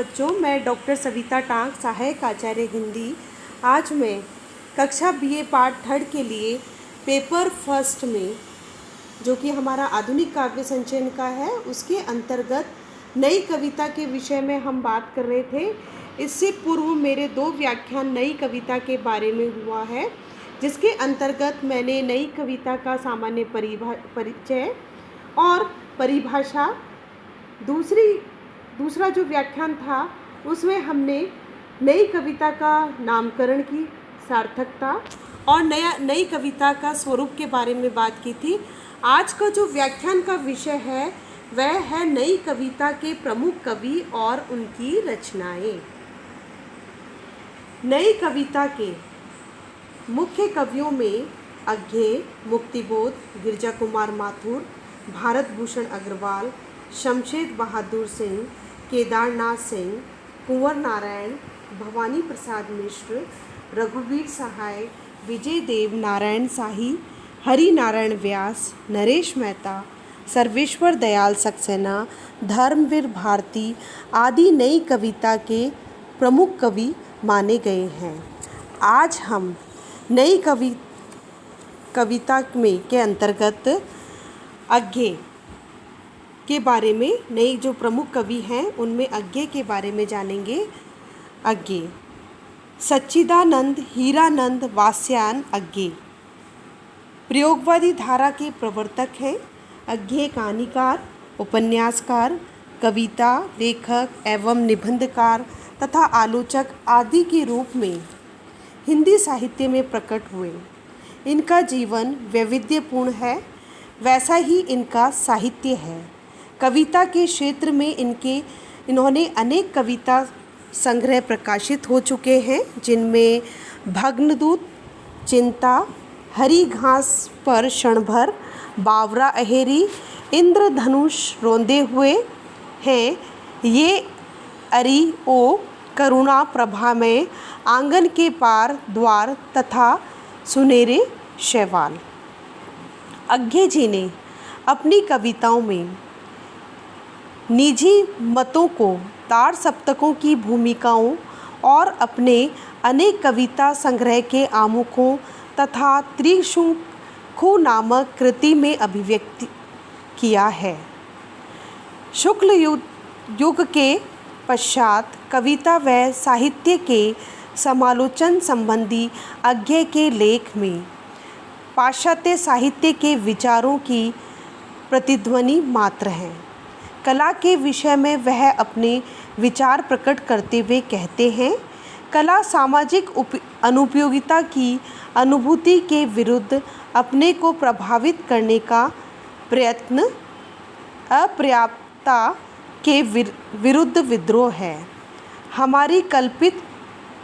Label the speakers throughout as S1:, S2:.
S1: बच्चों, मैं doctor Savita tank, सहायक आचार्य हिंदी। आज मैं कक्षा बीए पार्ट 3 के लिए पेपर फर्स्ट में, जो कि हमारा आधुनिक काव्य संचयन का है, उसके अंतर्गत नई कविता के विषय में हम बात कर रहे थे। इससे पूर्व मेरे 2 व्याख्यान नई कविता के बारे में हुआ है, जिसके अंतर्गत मैंने नई कविता का सामान्य परिचय और परिभाषा, दूसरा जो व्याख्यान था उसमें हमने नई कविता का नामकरण की सार्थकता और नई कविता का स्वरूप के बारे में बात की थी। आज का जो व्याख्यान का विषय है वह है नई कविता के प्रमुख कवि और उनकी रचनाएं। नई कविता के मुख्य कवियों में अज्ञे, मुक्तिबोध, गिरजा कुमार माथुर, भारत भूषण अग्रवाल, शमशेद बहादुर सिंह, केदारनाथ सिंह, कुंवर नारायण, भवानी प्रसाद मिश्र, रघुवीर सहाय, विजय देव नारायण शाही, हरि नारायण व्यास, नरेश मेहता, सर्वेश्वर दयाल सक्सेना, धर्मवीर भारती आदि नई कविता के प्रमुख कवि माने गए हैं। आज हम नई कविता में के अंतर्गत अज्ञे के बारे में, नई जो प्रमुख कवि हैं उनमें अज्ञे के बारे में जानेंगे। अज्ञे सच्चिदानंद हीरानंद वात्स्यायन अज्ञे प्रयोगवादी धारा के प्रवर्तक हैं। अज्ञे कहानीकार, उपन्यासकार, कविता लेखक एवं निबंधकार तथा आलोचक आदि के रूप में हिंदी साहित्य में प्रकट हुए। इनका जीवन वैविध्यपूर्ण है, वैसा ही इनका साहित्य है। कविता के क्षेत्र में इन्होंने अनेक कविता संग्रह प्रकाशित हो चुके हैं, जिनमें भग्नदूत, चिंता, हरी घास पर क्षण भर, बावरा अहेरी, इंद्रधनुष रोंदे हुए हैं। ये अरी ओ करुणा प्रभा में, आंगन के पार द्वार तथा सुनहरे शैवाल। अज्ञे जी ने अपनी कविताओं में निजी मतों को, तार सप्तकों की भूमिकाओं और अपने अनेक कविता संग्रह के आमुखों तथा त्रिशंकु नामक कृति में अभिव्यक्त किया है। शुक्ल युग के पश्चात कविता व साहित्य के समालोचन संबंधी अज्ञे के लेख में पाश्चात्य साहित्य के विचारों की प्रतिध्वनि मात्र है। कला के विषय में वह अपने विचार प्रकट करते हुए कहते हैं, कला सामाजिक अनुपयोगिता की अनुभूति के विरुद्ध अपने को प्रभावित करने का प्रयत्न, अपर्याप्तता के विरुद्ध विद्रोह है। हमारी कल्पित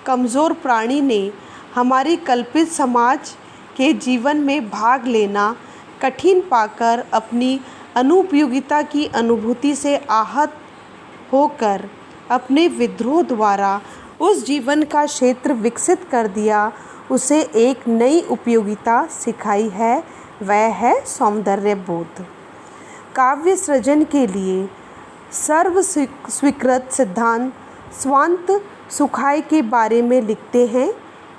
S1: कमज़ोर प्राणी ने हमारी कल्पित समाज के जीवन में भाग लेना कठिन पाकर अपनी अनुपयोगिता की अनुभूति से आहत होकर अपने विद्रोह द्वारा उस जीवन का क्षेत्र विकसित कर दिया, उसे एक नई उपयोगिता सिखाई है, वह है सौंदर्य बोध। काव्य सृजन के लिए सर्व स्वीकृत सिद्धांत स्वांत सुखाय के बारे में लिखते हैं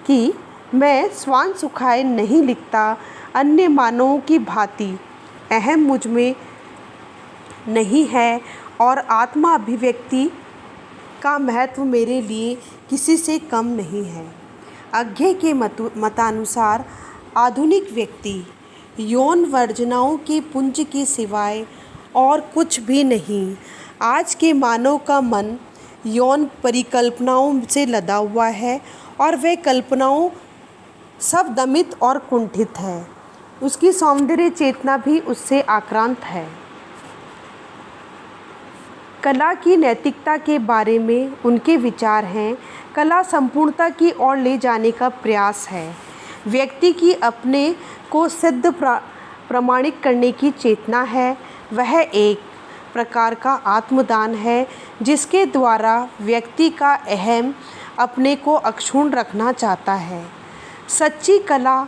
S1: कि मैं स्वांत सुखाय नहीं लिखता, अन्य मानवों की भांति अहम मुझ में नहीं है और आत्मा अभिव्यक्ति का महत्व मेरे लिए किसी से कम नहीं है। अज्ञे के मतानुसार आधुनिक व्यक्ति यौन वर्जनाओं के पुंज के सिवाय और कुछ भी नहीं। आज के मानव का मन यौन परिकल्पनाओं से लदा हुआ है और वह कल्पनाओं सब दमित और कुंठित है। उसकी सौंदर्य चेतना भी उससे आक्रांत है। कला की नैतिकता के बारे में उनके विचार हैं, कला संपूर्णता की ओर ले जाने का प्रयास है। व्यक्ति की अपने को सिद्ध प्रमाणित करने की चेतना है। वह एक प्रकार का आत्मदान है, जिसके द्वारा व्यक्ति का अहम अपने को अक्षुण्ण रखना चाहता है। सच्ची कला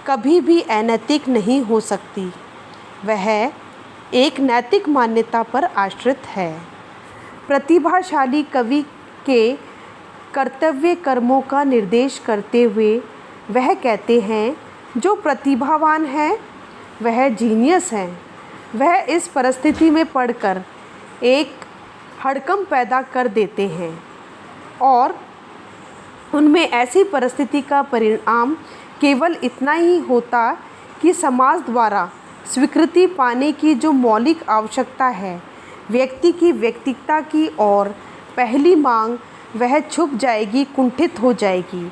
S1: कभी भी अनैतिक नहीं हो सकती, वह एक नैतिक मान्यता पर आश्रित है। प्रतिभाशाली कवि के कर्तव्य कर्मों का निर्देश करते हुए वह कहते हैं, जो प्रतिभावान है वह जीनियस है। वह इस परिस्थिति में पढ़कर एक हड़कंप पैदा कर देते हैं और उनमें ऐसी परिस्थिति का परिणाम केवल इतना ही होता कि समाज द्वारा स्वीकृति पाने की जो मौलिक आवश्यकता है व्यक्ति की व्यक्तित्व की और पहली मांग वह छुप जाएगी, कुंठित हो जाएगी।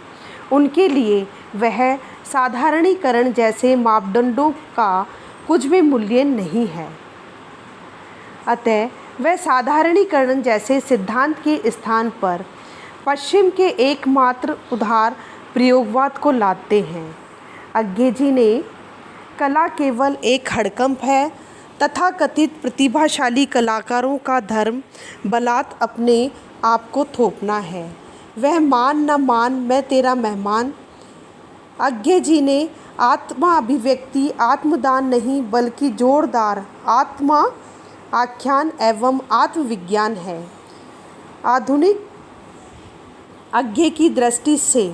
S1: उनके लिए वह साधारणीकरण जैसे मापदंडों का कुछ भी मूल्य नहीं है। अतः वह साधारणीकरण जैसे सिद्धांत के स्थान पर पश्चिम के एकमात्र उदार प्रयोगवाद को लाते हैं। अज्ञे जी ने कला केवल एक हड़कंप है, तथाकथित प्रतिभाशाली कलाकारों का धर्म बलात् अपने आप को थोपना है। वह मान न मान मैं तेरा मेहमान। अज्ञे जी ने आत्मा अभिव्यक्ति आत्मदान नहीं बल्कि जोरदार आत्मा आख्यान एवं आत्मविज्ञान है। आधुनिक अज्ञे की दृष्टि से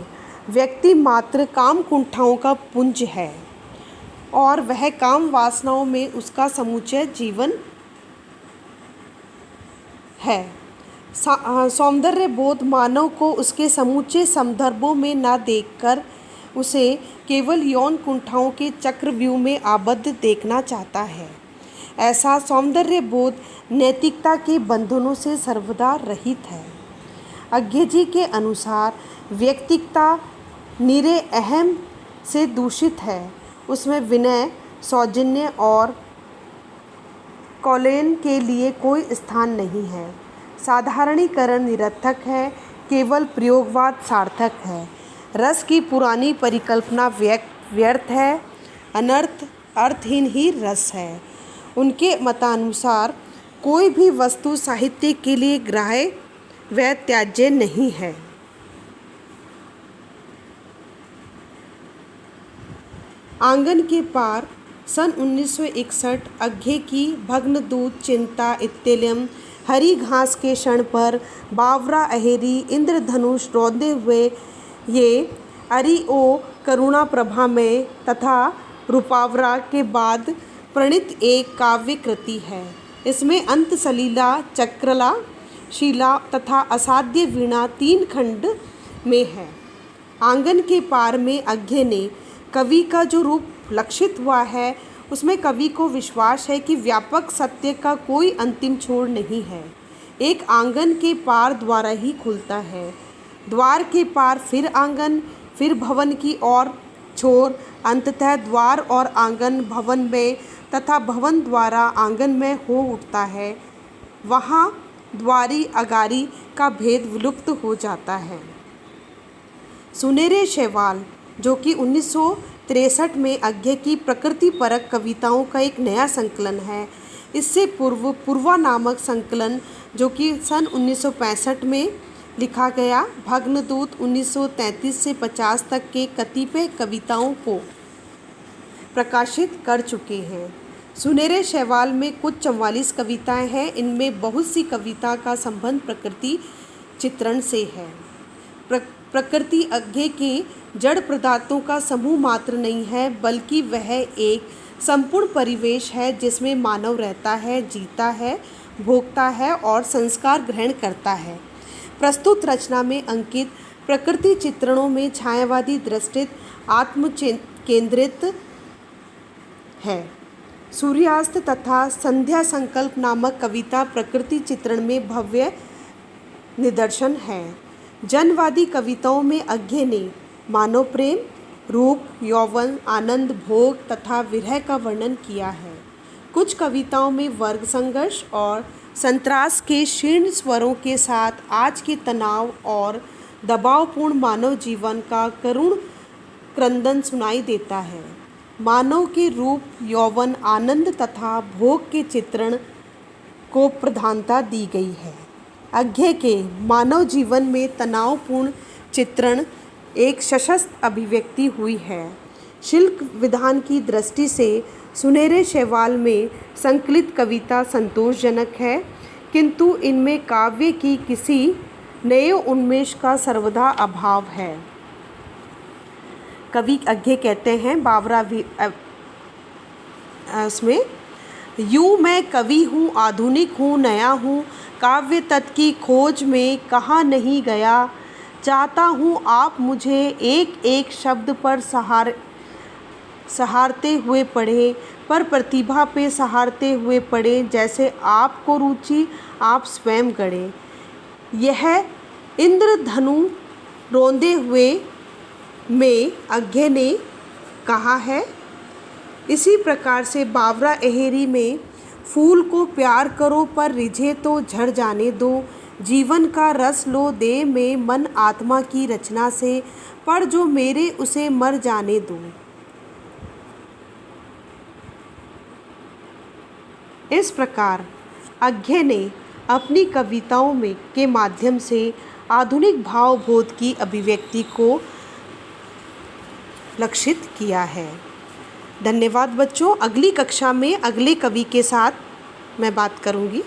S1: व्यक्ति मात्र काम कुंठाओं का पुंज है और वह काम वासनाओं में उसका समूचा जीवन है। सौंदर्य बोध मानव को उसके समूचे संदर्भों में न देखकर उसे केवल यौन कुंठाओं के चक्रव्यूह में आबद्ध देखना चाहता है। ऐसा सौंदर्य बोध नैतिकता के बंधनों से सर्वदा रहित है। अज्ञे जी के अनुसार व्यक्तिकता निरे अहम से दूषित है। उसमें विनय, सौजन्य और कौलीन के लिए कोई स्थान नहीं है। साधारणीकरण निरर्थक है, केवल प्रयोगवाद सार्थक है। रस की पुरानी परिकल्पना व्यर्थ है, अनर्थ अर्थहीन ही रस है। उनके मतानुसार कोई भी वस्तु साहित्य के लिए ग्राह्य व त्याज्य नहीं है। आंगन के पार सन 1961 अज्ञे की भग्नदूत चिंता इत्तेल्यम हरी घास के क्षण पर बावरा अहेरी इंद्रधनुष रौंदे हुए ये अरिओ करुणा प्रभा में तथा रूपावरा के बाद प्रणीत एक काव्य कृति है। इसमें अंत सलीला, चक्रला, शीला तथा असाध्य वीणा 3 खंड में है। आंगन के पार में अज्ञे ने कवि का जो रूप लक्षित हुआ है उसमें कवि को विश्वास है कि व्यापक सत्य का कोई अंतिम छोर नहीं है। एक आंगन के पार द्वारा ही खुलता है। द्वार के पार फिर आंगन, फिर भवन की ओर छोर, अंततः द्वार और आंगन भवन में तथा भवन द्वारा आंगन में हो उठता है। वहाँ द्वारी अगारी का भेद विलुप्त हो जाता है। सुनहरे शैवाल जो कि 1963 में अज्ञे की प्रकृति परक कविताओं का एक नया संकलन है। इससे पूर्व पूर्वा नामक संकलन जो कि सन 1965 में लिखा गया, भग्नदूत 1933 से 50 तक के कतिपय कविताओं को प्रकाशित कर चुके हैं। सुनहरे शैवाल में कुल 44 कविताएं हैं। इनमें बहुत सी कविता का संबंध प्रकृति चित्रण से है। प्रकृति अज्ञे के जड़ पदार्थों का समूह मात्र नहीं है, बल्कि वह एक संपूर्ण परिवेश है जिसमें मानव रहता है, जीता है, भोगता है और संस्कार ग्रहण करता है। प्रस्तुत रचना में अंकित प्रकृति चित्रणों में छायावादी दृष्टि आत्म केंद्रित है। सूर्यास्त तथा संध्या संकल्प नामक कविता प्रकृति चित्रण में भव्य निदर्शन है। जनवादी कविताओं में अज्ञे ने मानव प्रेम, रूप, यौवन, आनंद, भोग तथा विरह का वर्णन किया है। कुछ कविताओं में वर्ग संघर्ष और संत्रास के क्षीण स्वरों के साथ आज के तनाव और दबावपूर्ण मानव जीवन का करुण क्रंदन सुनाई देता है। मानव के रूप, यौवन, आनंद तथा भोग के चित्रण को प्रधानता दी गई है। अज्ञे के मानव जीवन में तनावपूर्ण चित्रण एक सशक्त अभिव्यक्ति हुई है। शिल्प विधान की दृष्टि से सुनहरे शैवाल में संकलित कविता संतोषजनक है, किंतु इनमें काव्य की किसी नए उन्मेष का सर्वदा अभाव है। कवि अज्ञे कहते हैं बावरा भी उसमें, यूँ मैं कवि हूँ, आधुनिक हूँ, नया हूँ, काव्य तत्व की खोज में कहाँ नहीं गया। चाहता हूँ आप मुझे एक एक शब्द पर सहारते हुए पढ़ें, पर प्रतिभा पे सहारते हुए पढ़ें, जैसे आपको रुचि आप स्वयं गढ़ें। यह इंद्रधनु रोंदे हुए में अज्ञे ने कहा है। इसी प्रकार से बावरा अहेरी में, फूल को प्यार करो पर रिझे तो झड़ जाने दो, जीवन का रस लो देह में मन आत्मा की रचना से, पर जो मेरे उसे मर जाने दो। इस प्रकार अज्ञे ने अपनी कविताओं में के माध्यम से आधुनिक भावबोध की अभिव्यक्ति को लक्षित किया है। धन्यवाद बच्चों। अगली कक्षा में अगले कवि के साथ मैं बात करूंगी।